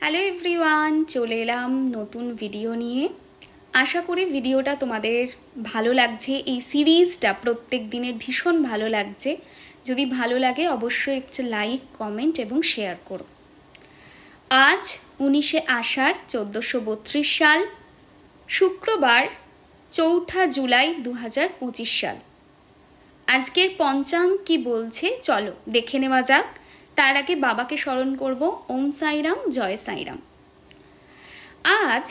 Hello everyone, চলে এলাম নতুন ভিডিও নিয়ে। আশা করি ভিডিওটা তোমাদের ভালো লাগছে। এই সিরিজটা প্রত্যেক দিনের ভীষণ ভালো লাগছে। যদি ভালো লাগে অবশ্যই একটা লাইক, কমেন্ট এবং শেয়ার করো। আজ 19শে আষাঢ় 1432 সাল, শুক্রবার 4 জুলাই 2025 সাল। আজকের পঞ্চাঙ্গ কি বলছে চলো দেখে নেওয়া যাক। তার আগে বাবাকে স্মরণ করব। ওম সাইরাম, জয় সাইরাম। আজ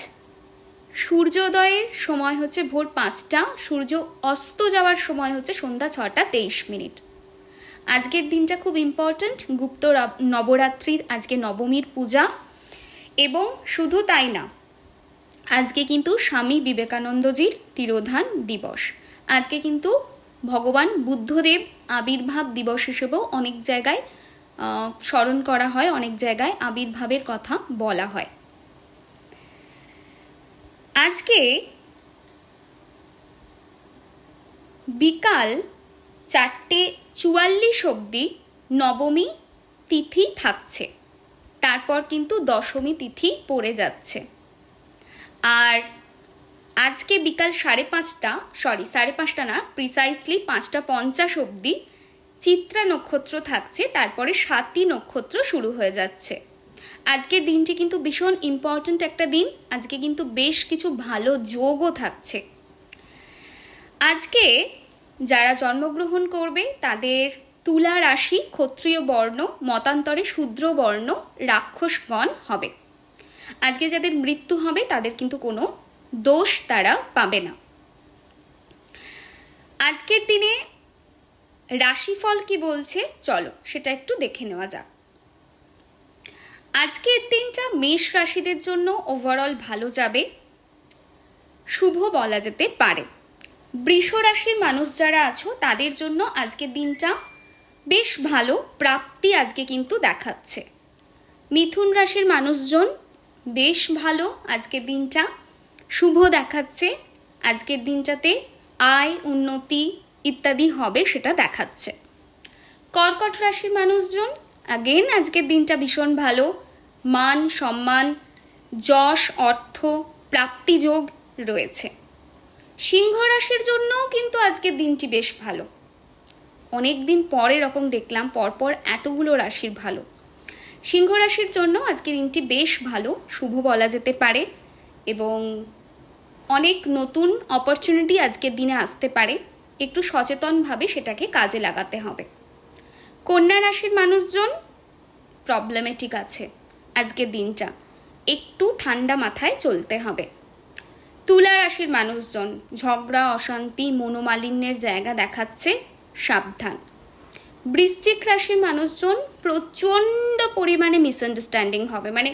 সূর্যোদয়ের সময় হচ্ছে ভোর 5টা, সূর্য অস্ত যাওয়ার সময় হচ্ছে সন্ধ্যা 6টা 23 মিনিট। আজকের দিনটা খুব ইম্পর্ট্যান্ট। গুপ্ত নবরাত্রির আজকে নবমীর পূজা, এবং শুধু তাই না, আজকে কিন্তু স্বামী বিবেকানন্দজির তিরোধান দিবস। আজকে কিন্তু ভগবান বুদ্ধদেব আবির্ভাব দিবস হিসেবেও অনেক জায়গায় স্মরণ করা হয়, অনেক জায়গায় আবির্ভাবের কথা বলা হয়। আজকে বিকাল 4:44 অবধি নবমী তিথি থাকছে, তারপর কিন্তু দশমী তিথি পড়ে যাচ্ছে। আর আজকে বিকাল 5:30 না, প্রিসাইসলি 5:50 অবধি চিত্রা নক্ষত্র থাকছে, তারপরে স্বাতী নক্ষত্র শুরু হয়ে যাচ্ছে। আজকের দিনটি কিন্তু ভীষণ ইম্পর্ট্যান্ট একটা দিন। আজকে কিন্তু বেশ কিছু ভালো যোগও থাকছে। আজকে যারা জন্মগ্রহণ করবে তাদের তুলা রাশি ক্ষত্রিয় বর্ণ, মতান্তরে শূদ্র বর্ণ, রাক্ষসগণ হবে। আজকে যাদের মৃত্যু হবে তাদের কিন্তু কোনো দোষ তারা পাবে না। আজকের দিনে রাশিফল কি বলছে চলো সেটা একটু দেখে নেওয়া যাক। আজকের দিনটা মেষ রাশিদের জন্য ওভারঅল ভালো যাবে, শুভ বলা যেতে পারে। বৃষ রাশির মানুষ যারা আছো তাদের জন্য আজকের দিনটা বেশ ভালো, প্রাপ্তি আজকে কিন্তু দেখাচ্ছে। মিথুন রাশির মানুষজন বেশ ভালো, আজকের দিনটা শুভ দেখাচ্ছে। আজকের দিনটাতে আয়, উন্নতি ইত্যাদি হবে সেটা দেখাচ্ছে। কর্কট রাশির মানুষজন আগেন আজকের দিনটা ভীষণ ভালো, মান সম্মান, যশ, অর্থ প্রাপ্তি যোগ রয়েছে। সিংহ রাশির জন্যও কিন্তু আজকের দিনটি বেশ ভালো। অনেক দিন পরে এরকম দেখলাম পরপর এতগুলো রাশির ভালো। সিংহ রাশির জন্য আজকের দিনটি বেশ ভালো, শুভ বলা যেতে পারে, এবং অনেক নতুন অপরচুনিটি আজকের দিনে আসতে পারে। একটু সচেতনভাবে সেটাকে কাজে লাগাতে হবে। কন্যা রাশির মানুষজন প্রবলেমেটিক আছে, আজকের দিনটা একটু ঠান্ডা মাথায় চলতে হবে। তুলা রাশির মানুষজন ঝগড়া, অশান্তি, মনোমালিন্যের জায়গা দেখাচ্ছে, সাবধান। বৃশ্চিক রাশির মানুষজন প্রচণ্ড পরিমাণে মিসআন্ডারস্ট্যান্ডিং হবে, মানে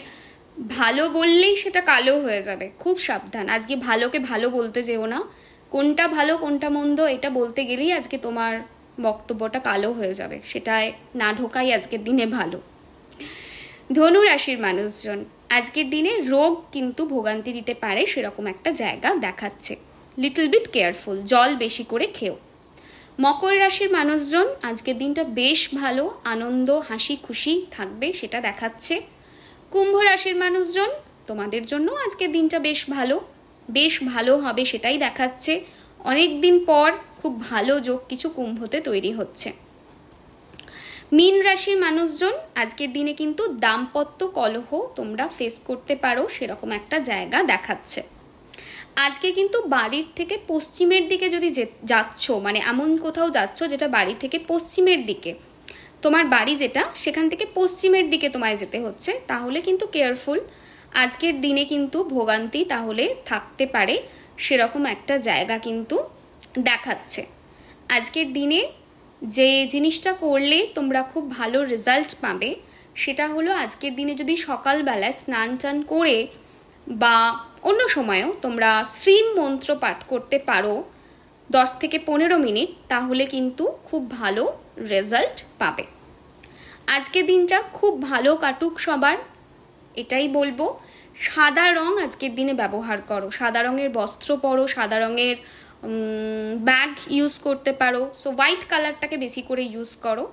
ভালো বললেই সেটা কালো হয়ে যাবে, খুব সাবধান। আজকে ভালোকে ভালো বলতে যেও না, কোনটা ভালো কোনটা মন্দ এটা বলতে গেলেই আজকে তোমার বক্তব্যটা কালো হয়ে যাবে, সেটায় না ঢোকাই আজকের দিনে ভালো। ধনু রাশির মানুষজন আজকের দিনে রোগ কিন্তু ভোগান্তি দিতে পারে, সেরকম একটা জায়গা দেখাচ্ছে। লিটল বিট কেয়ারফুল, জল বেশি করে খেও। মকর রাশির মানুষজন আজকের দিনটা বেশ ভালো, আনন্দ হাসি খুশি থাকবে সেটা দেখাচ্ছে। কুম্ভ রাশির মানুষজন তোমাদের জন্য আজকের দিনটা বেশ ভালো হবে সেটাই দেখাচ্ছে। অনেক দিন পর খুব ভালো যোগ কিছু কুম্ভতে তৈরি হচ্ছে। মীন রাশির মানুষজন আজকের দিনে কিন্তু দাম্পত্য কলহ তোমরা ফেস করতে পারো, সেরকম একটা জায়গা দেখাচ্ছে। আজকে কিন্তু বাড়ির থেকে পশ্চিমের দিকে যদি যাচ্ছ, মানে এমন কোথাও যাচ্ছ যেটা বাড়ি থেকে পশ্চিমের দিকে, তোমার বাড়ি যেটা সেখান থেকে পশ্চিমের দিকে তোমায় যেতে হচ্ছে, তাহলে কিন্তু কেয়ারফুল। আজকের দিনে কিন্তু ভোগান্তি তাহলে থাকতে পারে, সেরকম একটা জায়গা কিন্তু দেখাচ্ছে। আজকের দিনে যে জিনিসটা করলে তোমরা খুব ভালো রেজাল্ট পাবে সেটা হলো, আজকের দিনে যদি সকালবেলায় স্নান টান করে বা অন্য সময়ও তোমরা শ্রীম মন্ত্র পাঠ করতে পারো 10 থেকে 15 মিনিট, তাহলে কিন্তু খুব ভালো রেজাল্ট পাবে। আজকের দিনটা খুব ভালো কাটুক সবার, এটাই বলবো। সাদা রং আজকের দিনে ব্যবহার করো, সাদা রঙের বস্ত্র পরো, সাদা রঙের ব্যাগ ইউজ করতে পারো। সো হোয়াইট কালারটাকে বেশি করে ইউজ করো।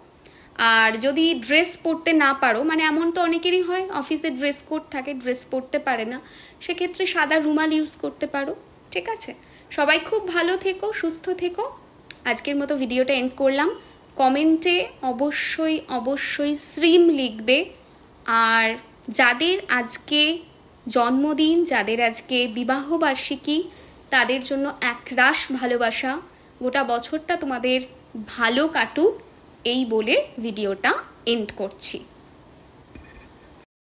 আর যদি ড্রেস পরতে না পারো, মানে এমন তো অনেকেরই হয় অফিসে ড্রেস কোড থাকে, ড্রেস পরতে পারে না, সেক্ষেত্রে সাদা রুমাল ইউজ করতে পারো। ঠিক আছে, সবাই খুব ভালো থেকো, সুস্থ থেকো। আজকের মতো ভিডিওটা এন্ড করলাম। কমেন্টে অবশ্যই অবশ্যই শ্রীম লিখবে। আর যাদের আজকে জন্মদিন, যাদের আজকে বিবাহবার্ষিকী, তাদের জন্য একরাশ ভালোবাসা। গোটা বছরটা তোমাদের ভালো কাটুক এই বলে ভিডিওটা এন্ড করছি।